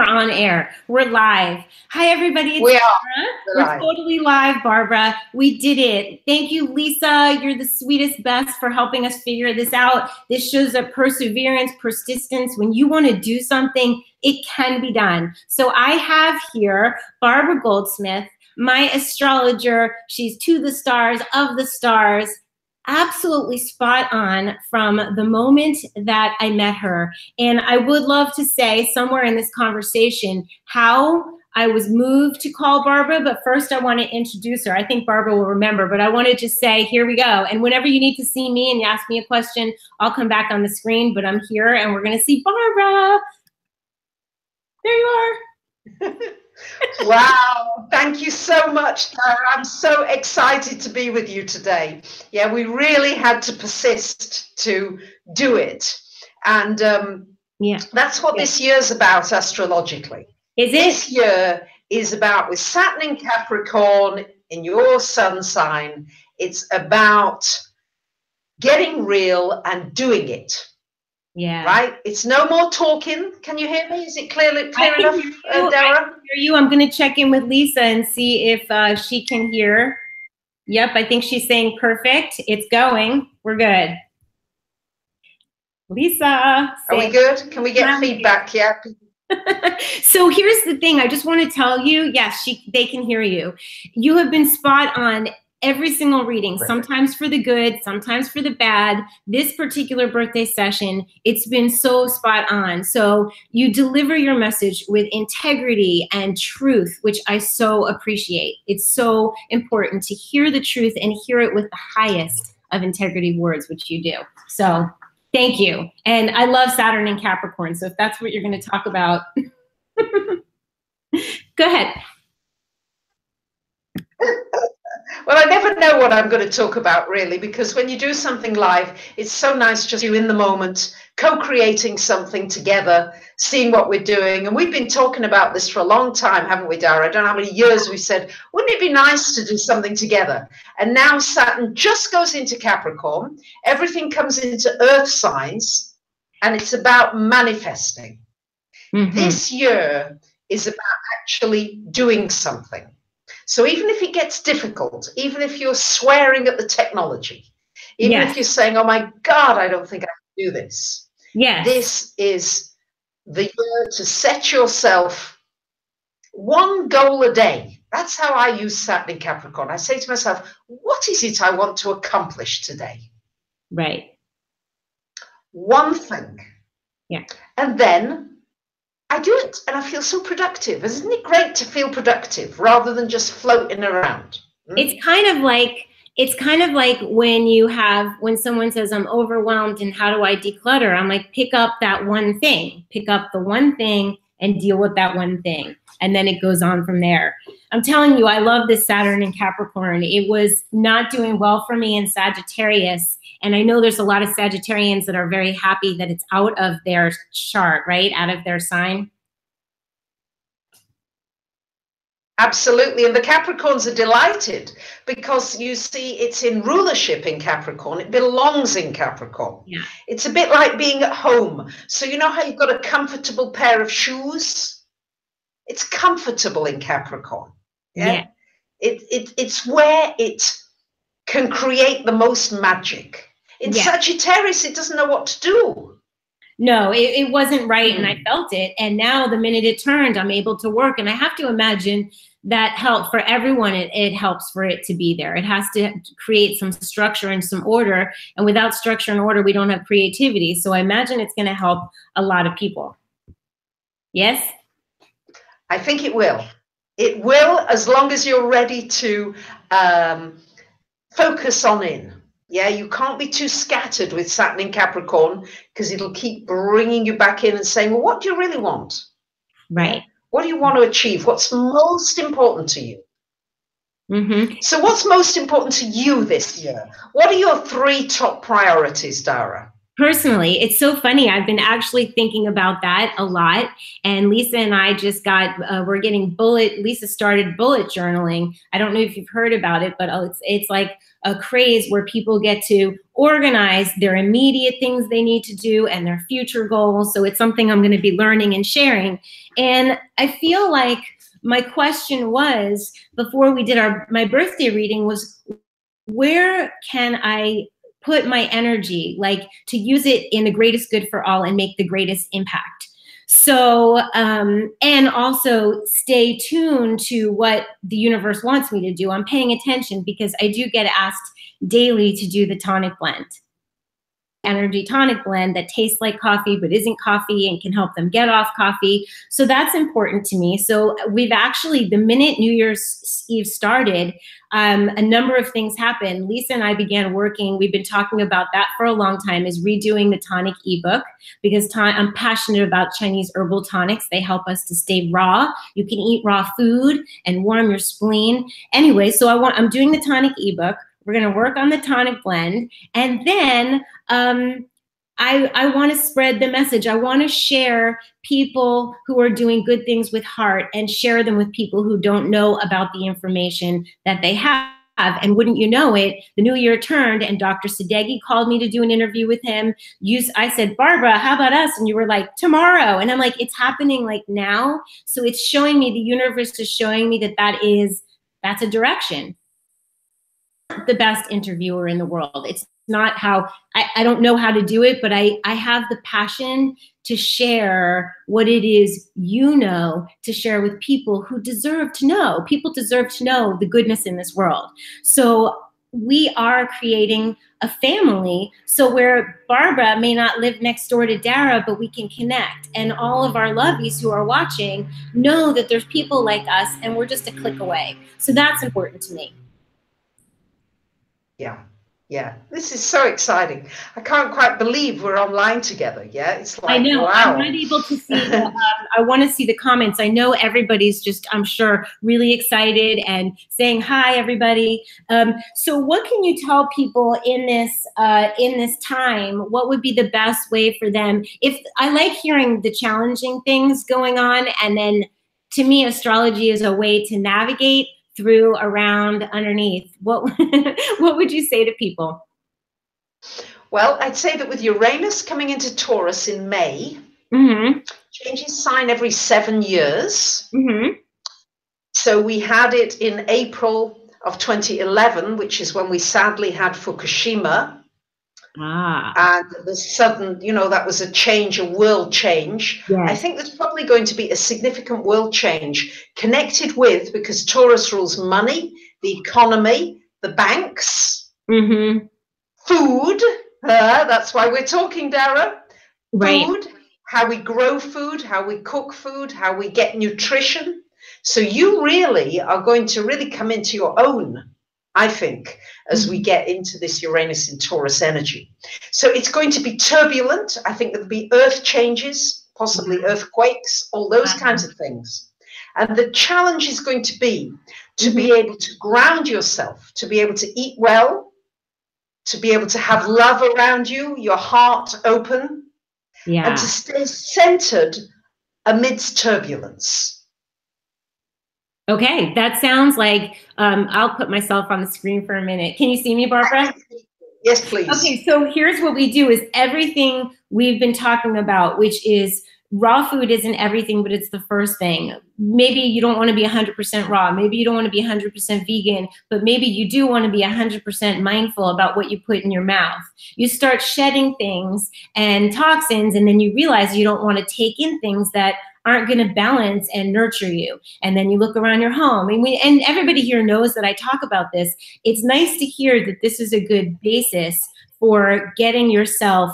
We're on air. We're live. Hi, everybody. It's we are. We're totally live, Barbara. We did it. Thank you, Lisa. You're the sweetest best for helping us figure this out. This shows that perseverance, persistence, when you want to do something, it can be done. So I have here Barbara Goldsmith, my astrologer. She's to the stars, of the stars. Absolutely spot on from the moment that I met her. And I would love to say somewhere in this conversation how I was moved to call Barbara, but first I want to introduce her. I think Barbara will remember, but I want to just say, here we go. And whenever you need to see me and you ask me a question, I'll come back on the screen, but I'm here and we're going to see Barbara. There you are. Wow, thank you so much, Dara. I'm so excited to be with you today. Yeah, we really had to persist to do it. And yeah, that's what this year's about astrologically. Is it? This year is about, with Saturn in Capricorn in your sun sign, it's about getting real and doing it. Yeah. Right? It's no more talking. Can you hear me? Is it clear enough, Dara? I hear you. I'm going to check in with Lisa and see if she can hear. Yep, I think she's saying perfect. It's going. We're good. Lisa. Are we good? Can we get feedback? Yeah. So here's the thing. I just want to tell you, yes, they can hear you. You have been spot on every single reading, sometimes for the good, sometimes for the bad. This particular birthday session, it's been so spot on. So you deliver your message with integrity and truth, which I so appreciate. It's so important to hear the truth and hear it with the highest of integrity words, which you do. So thank you. And I love Saturn in Capricorn. So if that's what you're going to talk about, go ahead. Well, I never know what I'm going to talk about, really, because when you do something live, it's so nice just you in the moment, co-creating something together, seeing what we're doing. And we've been talking about this for a long time, haven't we, Dara? I don't know how many years we said, wouldn't it be nice to do something together? And now Saturn just goes into Capricorn. Everything comes into earth signs, and it's about manifesting. Mm-hmm. This year is about actually doing something. So even if it gets difficult, even if you're swearing at the technology, even if you're saying, oh my God, I don't think I can do this. Yes. This is the year to set yourself one goal a day. That's how I use Saturn in Capricorn. I say to myself, what is it I want to accomplish today? Right. One thing. Yeah. And then I do it and I feel so productive. Isn't it great to feel productive rather than just floating around? It's kind of like when someone says, I'm overwhelmed and how do I declutter? I'm like, pick up that one thing, pick up the one thing and deal with that one thing. And then it goes on from there. I'm telling you, I love this Saturn in Capricorn. It was not doing well for me in Sagittarius. And I know there's a lot of Sagittarians that are very happy that it's out of their chart, right? Out of their sign. Absolutely. And the Capricorns are delighted because you see it's in rulership in Capricorn. It belongs in Capricorn. Yeah. It's a bit like being at home. So you know how you've got a comfortable pair of shoes? It's comfortable in Capricorn. Yeah. It's where it can create the most magic. In Sagittarius, it doesn't know what to do. No, it wasn't right, and I felt it. And now the minute it turned, I'm able to work. And I have to imagine that help for everyone. It helps for it to be there. It has to create some structure and some order. And without structure and order, we don't have creativity. So I imagine it's going to help a lot of people. Yes? I think it will. It will, as long as you're ready to focus on in. Yeah, you can't be too scattered with Saturn in Capricorn because it'll keep bringing you back in and saying, well, what do you really want? Right. What do you want to achieve? What's most important to you? Mm-hmm. So what's most important to you this year? What are your 3 top priorities, Dara? Personally, it's so funny. I've been actually thinking about that a lot. And Lisa and I just got, Lisa started bullet journaling. I don't know if you've heard about it, but it's like a craze where people get to organize their immediate things they need to do and their future goals. So it's something I'm going to be learning and sharing. And I feel like my question was, before we did my birthday reading, was where can I put my energy, like to use it in the greatest good for all and make the greatest impact. So, and also stay tuned to what the universe wants me to do. I'm paying attention because I do get asked daily to do the tonic blend. Energy tonic blend that tastes like coffee but isn't coffee and can help them get off coffee. So that's important to me. So we've actually, the minute New Year's Eve started, a number of things happened. Lisa and I began working. We've been talking about that for a long time, is redoing the tonic ebook, because I'm passionate about Chinese herbal tonics. They help us to stay raw. You can eat raw food and warm your spleen. Anyway, so I'm doing the tonic ebook. We're going to work on the tonic blend. And then I want to spread the message. I want to share people who are doing good things with heart and share them with people who don't know about the information that they have. And wouldn't you know it, the new year turned and Dr. Sadeghi called me to do an interview with him. I said, Barbara, how about us? And you were like, tomorrow. And I'm like, it's happening like now. So it's showing me, the universe is showing me that's a direction. The best interviewer in the world. It's not how, I don't know how to do it, but I have the passion to share what it is to share with people who deserve to know. People deserve to know the goodness in this world. So we are creating a family, so where Barbara may not live next door to Dara, but we can connect. And all of our lovies who are watching know that there's people like us and we're just a click away. So that's important to me. Yeah. Yeah, this is so exciting. I can't quite believe we're online together. Yeah, it's like, I know. wow. I'm not able to see I want to see the comments. I know everybody's just, I'm sure, really excited and saying hi, everybody. So what can you tell people in this time? What would be the best way for them? If I like hearing the challenging things going on, and then to me, astrology is a way to navigate through, around, underneath. What would you say to people? Well, I'd say that with Uranus coming into Taurus in May, changes sign every 7 years. So we had it in April of 2011, which is when we sadly had Fukushima. And the sudden, that was a world change. Yes. I think there's probably going to be a significant world change connected with, because Taurus rules money, the economy, the banks, food. That's why we're talking, Dara. Right. Food, how we grow food, how we cook food, how we get nutrition. So you really are going to really come into your own, I think, as we get into this Uranus in Taurus energy. So it's going to be turbulent. I think there'll be earth changes, possibly earthquakes, all those kinds of things. And the challenge is going to be able to ground yourself, to be able to eat well, to be able to have love around you, your heart open, and to stay centered amidst turbulence. Okay, that sounds like, I'll put myself on the screen for a minute. Can you see me, Barbara? Yes, please. Okay, so here's what we do, is everything we've been talking about, which is raw food isn't everything, but it's the first thing. Maybe you don't want to be 100% raw. Maybe you don't want to be 100% vegan, but maybe you do want to be 100% mindful about what you put in your mouth. You start shedding things and toxins, and then you realize you don't want to take in things that aren't going to balance and nurture you. And then you look around your home, and everybody here knows that I talk about this. It's nice to hear that this is a good basis for getting yourself,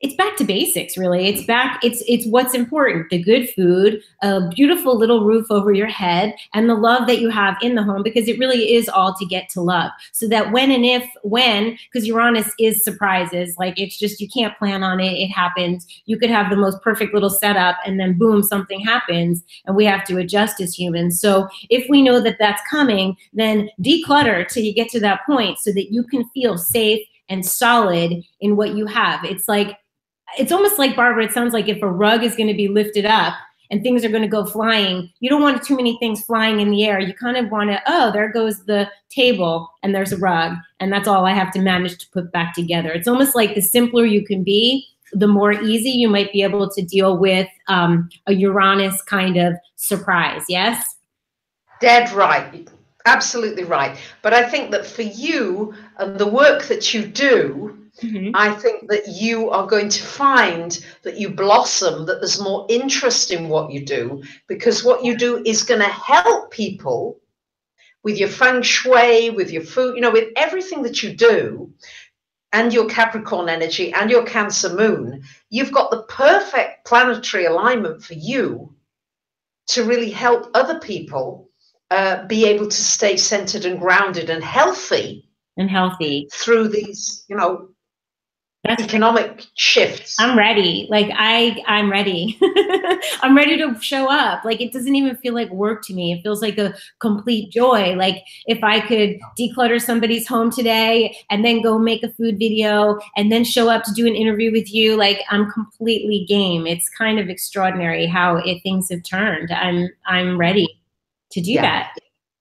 it's back to basics, really. It's what's important: the good food, a beautiful little roof over your head, and the love that you have in the home, because it really is all to get to love. So that because Uranus is surprises, like it's just, you can't plan on it, it happens. You could have the most perfect little setup and then boom, something happens, and we have to adjust as humans. So if we know that that's coming, then declutter till you get to that point so that you can feel safe and solid in what you have. It's like, it's almost like, Barbara, it sounds like if a rug is going to be lifted up and things are going to go flying, you don't want too many things flying in the air. You kind of want to, oh, there goes the table and there's a rug, and that's all I have to manage to put back together. It's almost like the simpler you can be, the more easy you might be able to deal with a Uranus kind of surprise. Yes? Dead right. Absolutely right. But I think that for you and the work that you do, I think that you are going to find that you blossom, that there's more interest in what you do, because what you do is going to help people with your feng shui, with your food, you know, with everything that you do, and your Capricorn energy and your Cancer moon. You've got the perfect planetary alignment for you to really help other people be able to stay centered and grounded and healthy through these, you know, economic shifts. I'm ready. Like I'm ready. I'm ready to show up. Like, it doesn't even feel like work to me. It feels like a complete joy. Like, if I could declutter somebody's home today and then go make a food video and then show up to do an interview with you, like, I'm completely game. It's kind of extraordinary how things have turned. I'm ready to do that.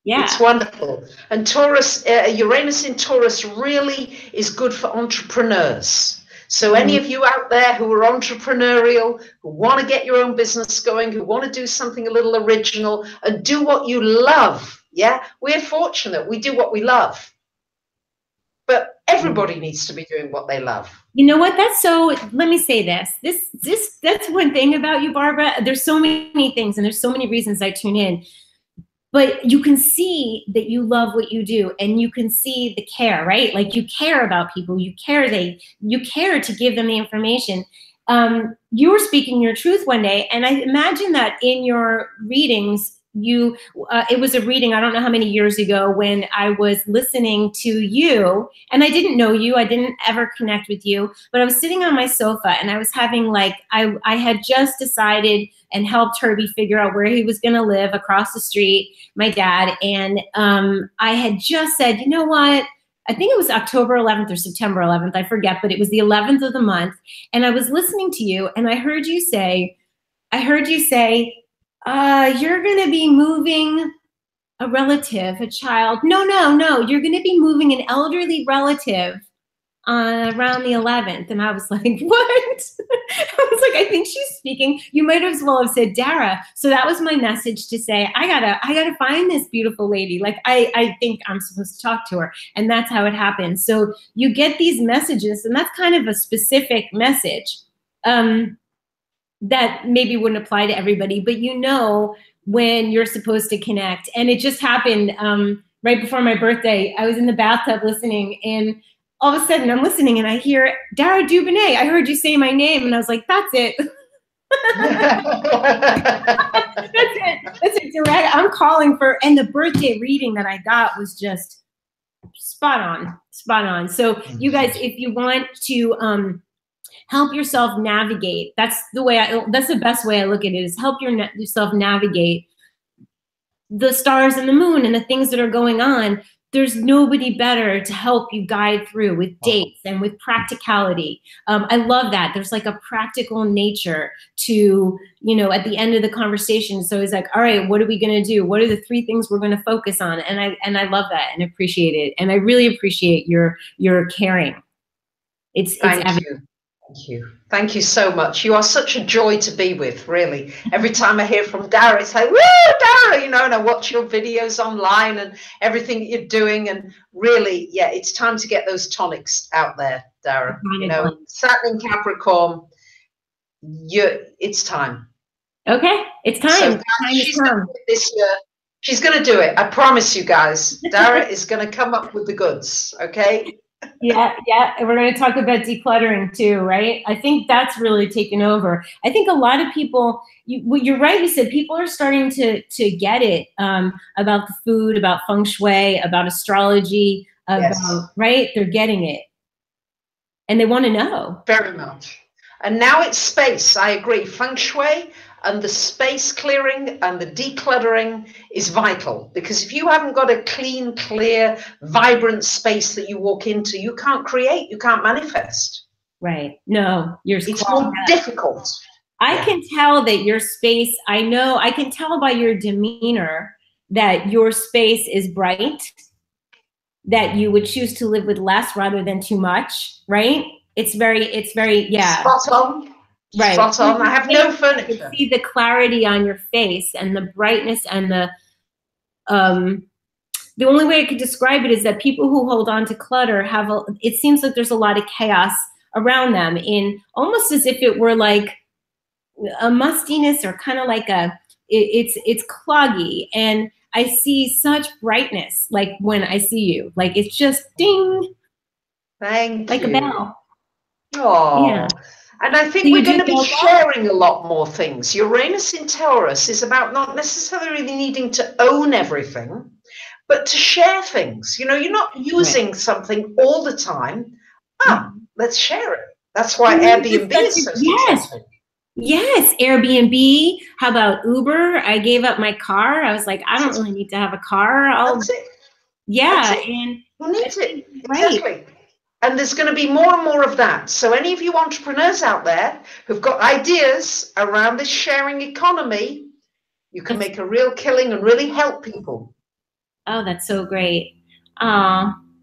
Yeah. It's wonderful. And Taurus, Uranus in Taurus really is good for entrepreneurs. So any of you out there who are entrepreneurial, who want to get your own business going, who want to do something a little original and do what you love. Yeah, we're fortunate. We do what we love. But everybody needs to be doing what they love. You know what? That's so, let me say this. That's one thing about you, Barbara. There's so many things and there's so many reasons I tune in. But you can see that you love what you do, and you can see the care, right? Like, you care about people, you care to give them the information. You were speaking your truth one day, and I imagine that in your readings, it was a reading, I don't know how many years ago, when I was listening to you, and I didn't know you, I didn't ever connect with you, but I was sitting on my sofa and I was having like, I had just decided and helped Herbie figure out where he was going to live across the street, my dad, and I had just said, you know what? I think it was October 11th or September 11th, I forget, but it was the 11th of the month, and I was listening to you, and I heard you say, you're going to be moving a relative, a child. No, you're going to be moving an elderly relative around the 11th. And I was like, what? I was like, I think she's speaking. You might as well have said Dara. So that was my message to say, I gotta find this beautiful lady. Like, I think I'm supposed to talk to her. And that's how it happened. So you get these messages, and that's kind of a specific message. That maybe wouldn't apply to everybody, but you know when you're supposed to connect. And it just happened right before my birthday. I was in the bathtub listening, and all of a sudden I'm listening and I hear, Dara Dubonnet, I heard you say my name, and I was like, that's it. That's it, direct. I'm calling for, and the birthday reading that I got was just spot on. So you guys, if you want to, help yourself navigate. That's the best way I look at it, is help yourself navigate the stars and the moon and the things that are going on. There's nobody better to help you guide through with dates and with practicality. I love that. There's like a practical nature to, you know, at the end of the conversation. So it's like, all right, what are we going to do? What are the 3 things we're going to focus on? And I love that and appreciate it. And I really appreciate your caring. It's Thank you. Thank you. Thank you so much. You are such a joy to be with, really. Every time I hear from Dara, it's like, woo, Dara, you know, and I watch your videos online and everything that you're doing. And really, yeah, it's time to get those tonics out there, Dara. You know, Saturn in Capricorn, it's time. Okay, it's time. So this year. She's going to do it. I promise you guys. Dara is going to come up with the goods, okay? Yeah. And we're going to talk about decluttering too, right? I think that's really taken over. I think a lot of people, you're right, you said people are starting to get it about the food, about feng shui, about astrology, right? They're getting it. And they want to know. Very much. And now it's space. I agree. Feng shui, and the space clearing and the decluttering is vital, because if you haven't got a clean, clear, vibrant space that you walk into, you can't create, you can't manifest. Right. No, it's more difficult. I can tell that your space, I can tell by your demeanor that your space is bright, that you would choose to live with less rather than too much, right? It's very, yeah. Spot on. Right. Spot on. I have no furniture. You can see the clarity on your face and the brightness and the only way I could describe it is that people who hold on to clutter it seems like there's a lot of chaos around them, in almost as if it were like a mustiness, or kind of like it's cloggy. And I see such brightness, like when I see you, like it's just ding. Thank you. Like a bell. Oh, yeah. And I think we're going to be sharing a lot more things. Uranus in Taurus is about not necessarily needing to own everything, but to share things. You know, you're not using something all the time. Let's share it. That's why Airbnb is so successful. Yes, Airbnb. How about Uber? I gave up my car. I was like, I don't really need to have a car. That's it. Yeah. That's it. And who needs it? Right. Exactly. And there's going to be more and more of that. So any of you entrepreneurs out there who've got ideas around this sharing economy, you can make a real killing and really help people. Oh, that's so great.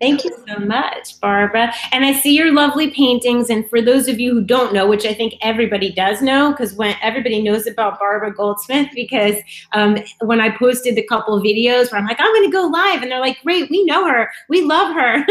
Thank you so much, Barbara. And I see your lovely paintings. And for those of you who don't know, which I think everybody does know, because when everybody knows about Barbara Goldsmith, because when I posted the couple of videos where I'm like, I'm going to go live, and they're like, great, we know her, we love her.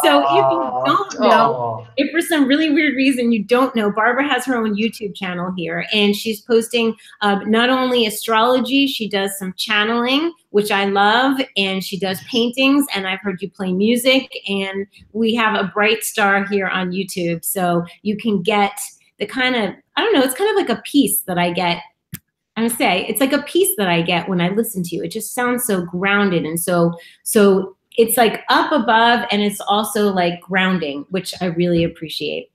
So if you don't know, if for some really weird reason you don't know, Barbara has her own YouTube channel here, and she's posting not only astrology, she does some channeling, which I love, and she does paintings, and I've heard you play music, and we have a bright star here on YouTube. So you can get the kind of, I don't know, it's kind of like a piece that I get. I'm gonna say, it's like a piece that I get when I listen to you. It just sounds so grounded, and so it's like up above, and it's also like grounding, which I really appreciate.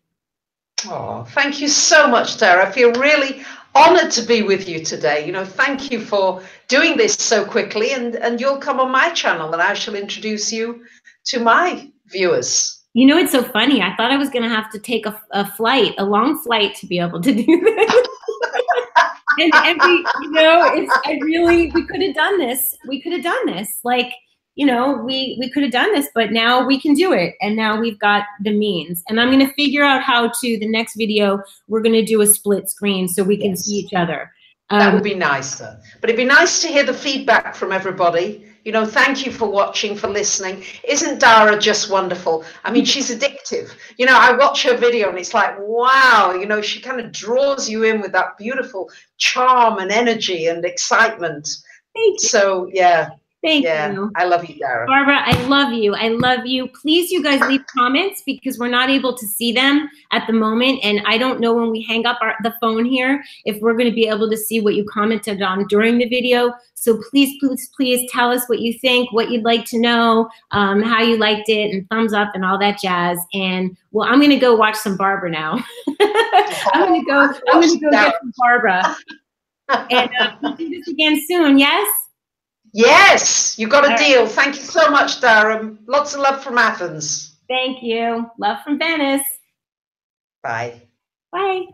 Oh, thank you so much, Dara. I feel really honored to be with you today. You know, thank you for doing this so quickly, and you'll come on my channel and I shall introduce you to my viewers. You know, it's so funny. I thought I was going to have to take a long flight to be able to do this. and we could have done this. We could have done this. Like, you know, we could have done this, but now we can do it. And now we've got the means. And I'm going to figure out how to, the next video, we're going to do a split screen so we can see each other. That would be nice, though. But it'd be nice to hear the feedback from everybody. You know, thank you for watching, for listening. Isn't Dara just wonderful? I mean, she's addictive. You know, I watch her video and it's like, wow, you know, she kind of draws you in with that beautiful charm and energy and excitement. Thank you. So, yeah. Thank you. I love you, Dara. Barbara, I love you. I love you. Please, you guys, leave comments, because we're not able to see them at the moment. And I don't know when we hang up the phone here if we're going to be able to see what you commented on during the video. So please, please, please tell us what you think, what you'd like to know, how you liked it, and thumbs up and all that jazz. And well, I'm going to go watch some Barbara now. I'm going to go get some Barbara. And we'll do this again soon. Yes? Yes, you got a deal. Thank you so much, Dara. Lots of love from Athens. Thank you. Love from Venice. Bye. Bye.